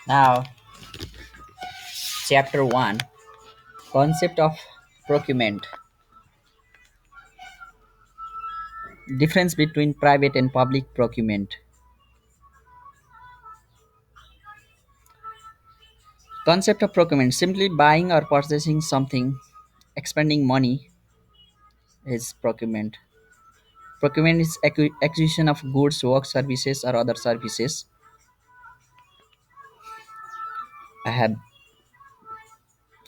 Now, chapter 1, concept of procurement. Difference between private and public procurement. Concept of procurement, simply buying or purchasing something, expending money is procurement. Procurement is acquisition of goods, work, services, or other services. I have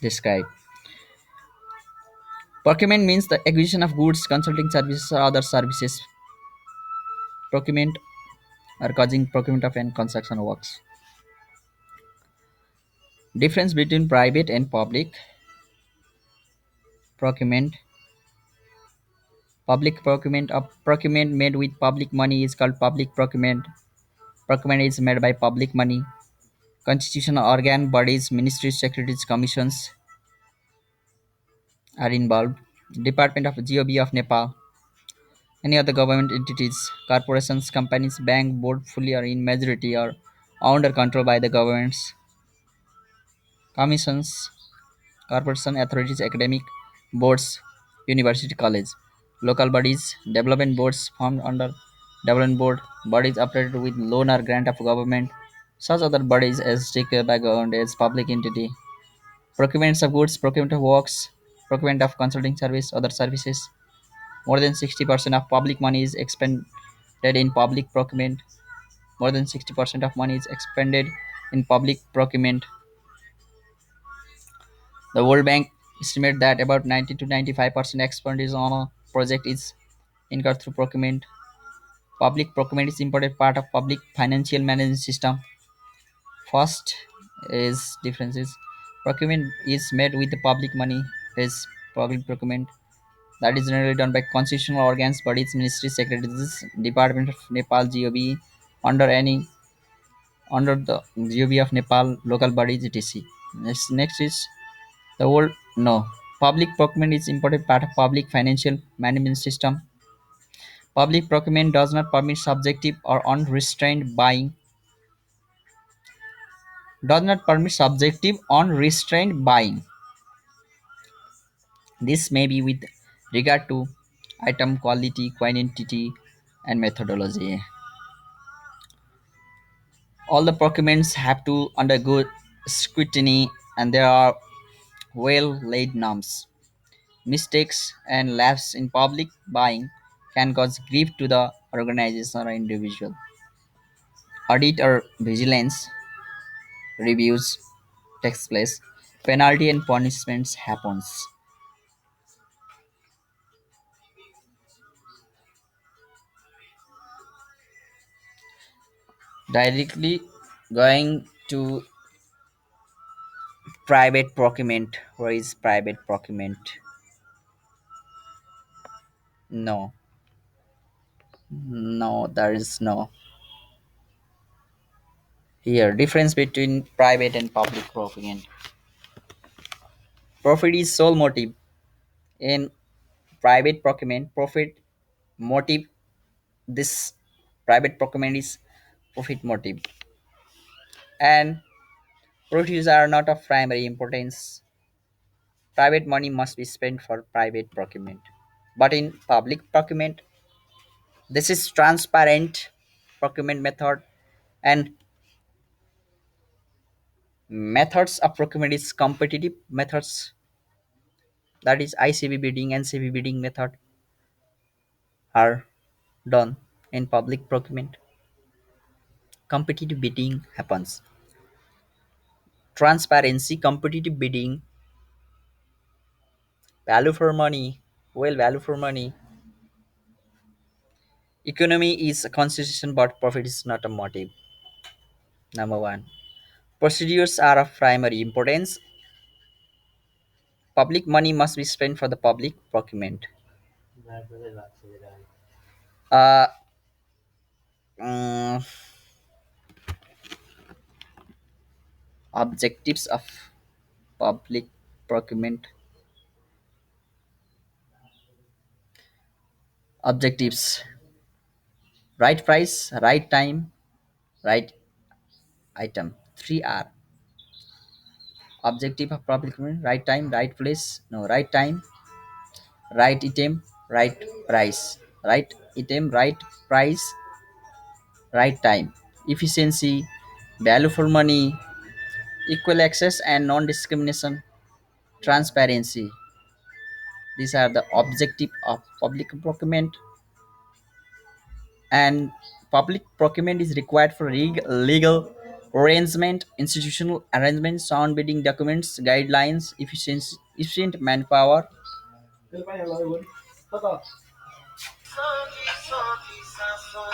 described. Procurement means the acquisition of goods, consulting services, or other services. Procurement or causing procurement of any construction works. Difference between private and public procurement. Public procurement, a procurement made with public money is called public procurement. Procurement is made by public money. Constitutional organ bodies, ministries, secretaries, commissions are involved. Department of GOB of Nepal. Any other government entities, corporations, companies, bank, board fully or in majority are owned or controlled by the governments. Commissions, corporation authorities, academic boards, university college. Local bodies, development boards formed under development board, bodies operated with loan or grant of government. Such other bodies as declared by government as public entity. Procurements of goods, procurement of works, procurement of consulting service, other services. More than 60% of public money is expended in public procurement. More than 60% of money is expended in public procurement. The World Bank estimates that about 90 to 95% expenditure on a project is incurred through procurement. Public procurement is important part of public financial management system. First is differences. Procurement is made with the public money. Is public procurement that is generally done by constitutional organs, bodies, ministries, secretaries, Department of Nepal, GOB, under any under the GOB of Nepal, local bodies, etc. Next is the world. No, public procurement is important part of public financial management system. Public procurement does not permit subjective or unrestrained buying. Does not permit subjective unrestrained buying. This may be with regard to item quality, quantity, and methodology. All the procurements have to undergo scrutiny and there are well laid norms. Mistakes and lapses in public buying can cause grief to the organization or individual. Audit or vigilance reviews takes place. Penalty and punishments happens. Directly going to private procurement. Where is private procurement? No, no, there is no. Here, difference between private and public procurement. Profit is sole motive. In private procurement, profit motive. This private procurement is profit motive, and profits are not of primary importance. Private money must be spent for private procurement, but in public procurement, this is transparent procurement method, and methods of procurement is competitive methods. That is ICB bidding and CB bidding method are done in public procurement. Competitive bidding happens. Transparency, competitive bidding, value for money, value for money. Economy is a constitution, but profit is not a motive. Number one. Procedures are of primary importance. Public money must be spent for the public procurement. Uh, mm, Objectives of public procurement. Objectives: right price, right time, right item. Three R. Objective of public procurement: right time, right place. No, right time, right item, right price. Right item, right price, right time. Efficiency, value for money, equal access and non-discrimination, transparency. These are the objective of public procurement, and public procurement is required for legal arrangement, institutional arrangement, sound bidding documents, guidelines, efficient manpower.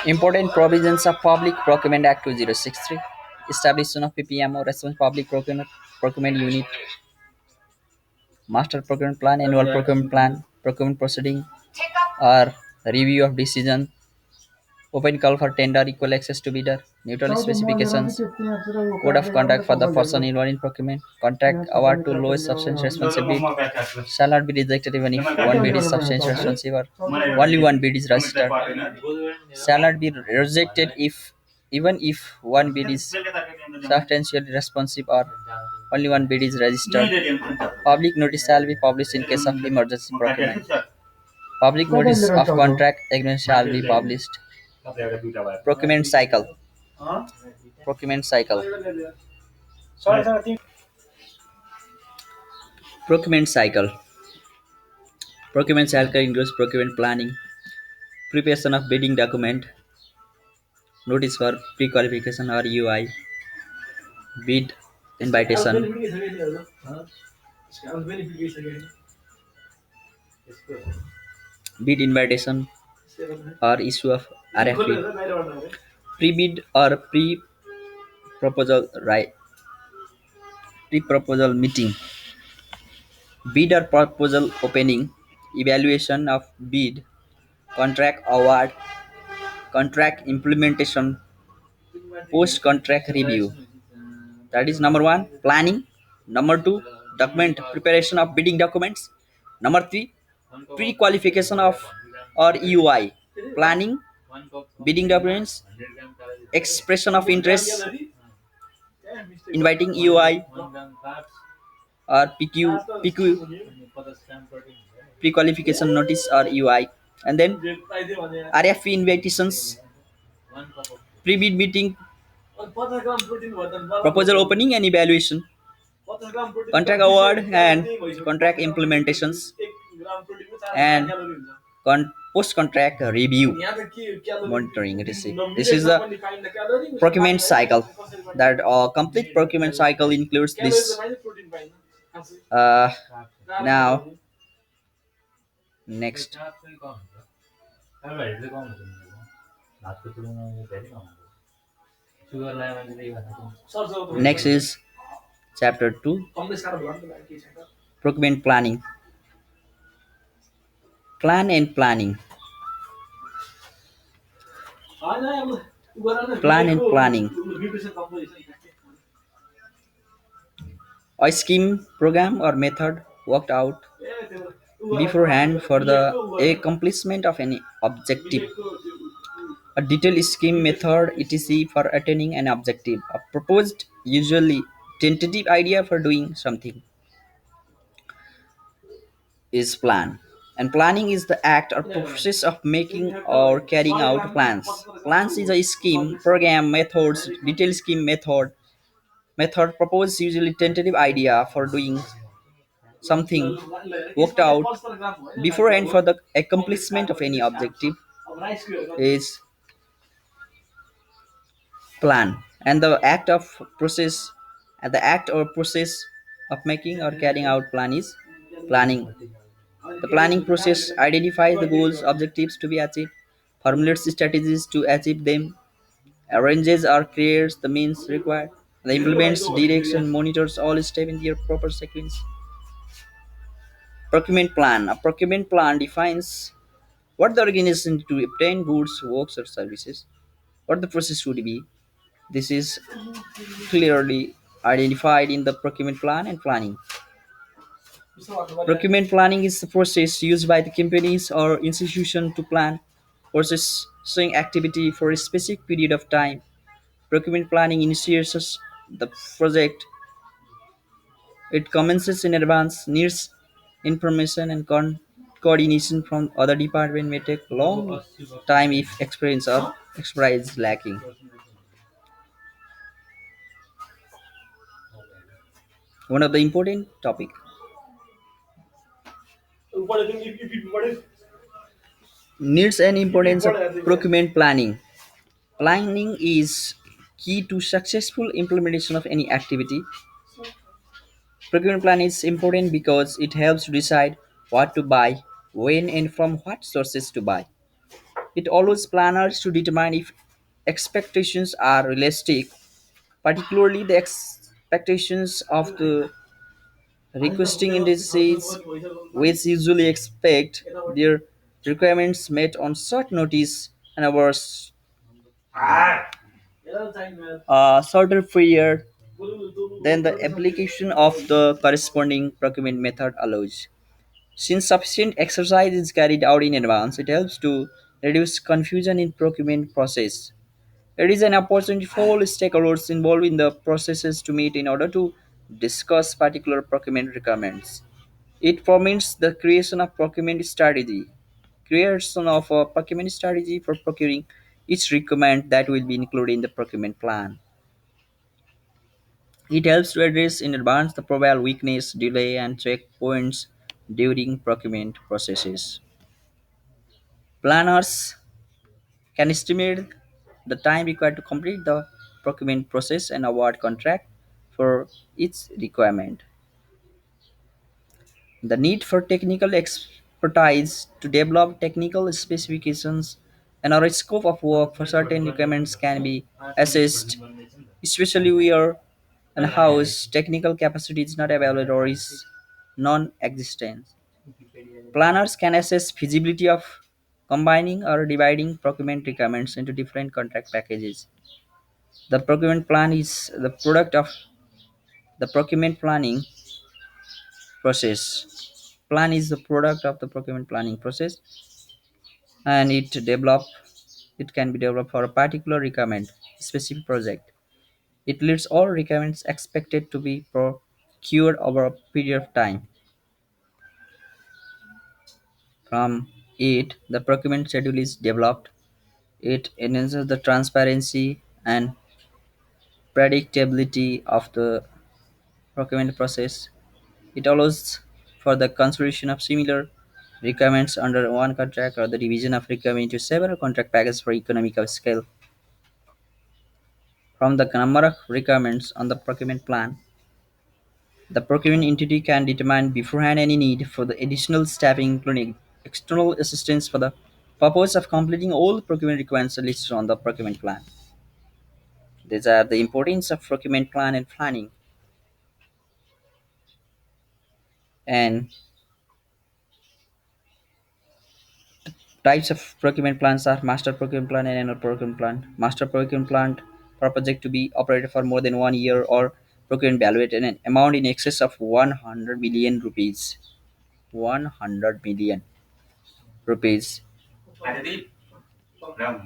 Important provisions of Public Procurement Act 2063. Establishment of PPMO, Responsible Public Procurement Unit, Master Procurement Plan, Annual Procurement Plan, Procurement Proceeding, or Review of Decision, open call for tender, equal access to bidder, neutral specifications, code of conduct for the person involved in procurement, contract award to lowest substantial responsive bid, shall not be rejected even if one bid is substantial responsive or only one bid is registered, shall not be rejected if even if one bid is substantially responsive or only one bid is registered. Public notice shall be published in case of emergency procurement. Public notice of contract agreement shall be published. Procurement cycle. Procurement cycle. Procurement cycle. Procurement cycle includes procurement planning, preparation of bidding document, notice for pre-qualification or UI, bid invitation, bid invitation or issue of RFP, pre-bid or pre-proposal right, pre-proposal meeting, bid or proposal opening, evaluation of bid, contract award, contract implementation, post contract review. That is number one, planning. Number two, document preparation of bidding documents. Number three, pre qualification of or EUI. Planning, bidding documents, expression of interest, inviting EUI or PQ, pre qualification notice or EUI. And then RFP invitations, pre bid meeting, proposal opening and evaluation, contract award and contract implementations, and post contract review, monitoring receipt. This is the procurement cycle. That complete procurement cycle includes this. Uh, Now, next. Next is chapter 2, procurement planning. Plan and planning. Plan and planning. A scheme, program, or method worked out beforehand for the accomplishment of any objective. A detailed scheme, method, etc. for attaining an objective. A proposed, usually tentative idea for doing something is plan. And planning is the act or process of making or carrying out plans. Plans is a scheme, program, methods, detailed scheme, method proposed, usually tentative idea for doing something worked out beforehand for the accomplishment of any objective is plan. And the act of process and the act or process of making or carrying out plan is planning. The planning process identifies the goals, objectives to be achieved, formulates strategies to achieve them, arranges or creates the means required, and implements, directs, and monitors all steps in their proper sequence. Procurement plan. A procurement plan defines what the organization to obtain goods, works, or services, what the process should be. This is clearly identified in the procurement plan and planning. Procurement planning is the process used by the companies or institution to plan processing activity for a specific period of time. Procurement planning initiates the project. It commences in advance, needs information and coordination from other department may take long time if experience or expertise is lacking. One of the important topic, needs and importance of procurement planning. Planning is key to successful implementation of any activity. Procurement plan is important because it helps to decide what to buy, when and from what sources to buy. It allows planners to determine if expectations are realistic, particularly the expectations of the requesting indices, which usually expect their requirements met on short notice and hours shorter period than the application of the corresponding procurement method allows. Since sufficient exercise is carried out in advance, it helps to reduce confusion in procurement process. It is an opportunity for all stakeholders involved in the processes to meet in order to discuss particular procurement requirements. It permits the creation of procurement strategy. Creation of a procurement strategy for procuring each requirement that will be included in the procurement plan. It helps to address in advance the probable weakness, delay, and checkpoints during procurement processes. Planners can estimate the time required to complete the procurement process and award contract for each requirement. The need for technical expertise to develop technical specifications and or a scope of work for certain requirements can be assessed, especially where and house technical capacity is not available or is non-existent. Planners can assess feasibility of combining or dividing procurement requirements into different contract packages. The procurement plan is the product of the procurement planning process. Plan is the product of the procurement planning process and it can be developed for a particular requirement, specific project. It lists all requirements expected to be procured over a period of time. From it, the procurement schedule is developed. It enhances the transparency and predictability of the procurement process. It allows for the consideration of similar requirements under one contract or the division of requirement into several contract packages for economic of scale. From the number of requirements on the procurement plan, the procurement entity can determine beforehand any need for the additional staffing, including external assistance for the purpose of completing all procurement requirements listed on the procurement plan. These are the importance of procurement plan and planning. And types of procurement plans are master procurement plan and annual procurement plan. Master procurement plan for a project to be operated for more than 1 year or procurement evaluated an amount in excess of 100 million rupees. 100 million rupees.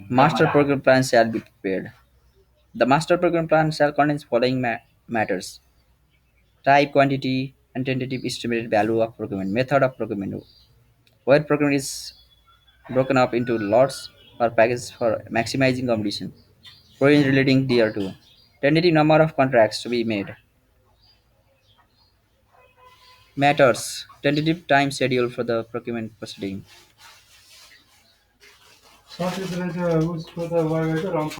Master procurement plan shall be prepared. The master procurement plan shall contain following matters: type, quantity, and tentative estimated value of procurement, method of procurement, where procurement is broken up into lots or packages for maximizing competition, provisions relating thereto, tentative number of contracts to be made, matters, tentative time schedule for the procurement proceeding.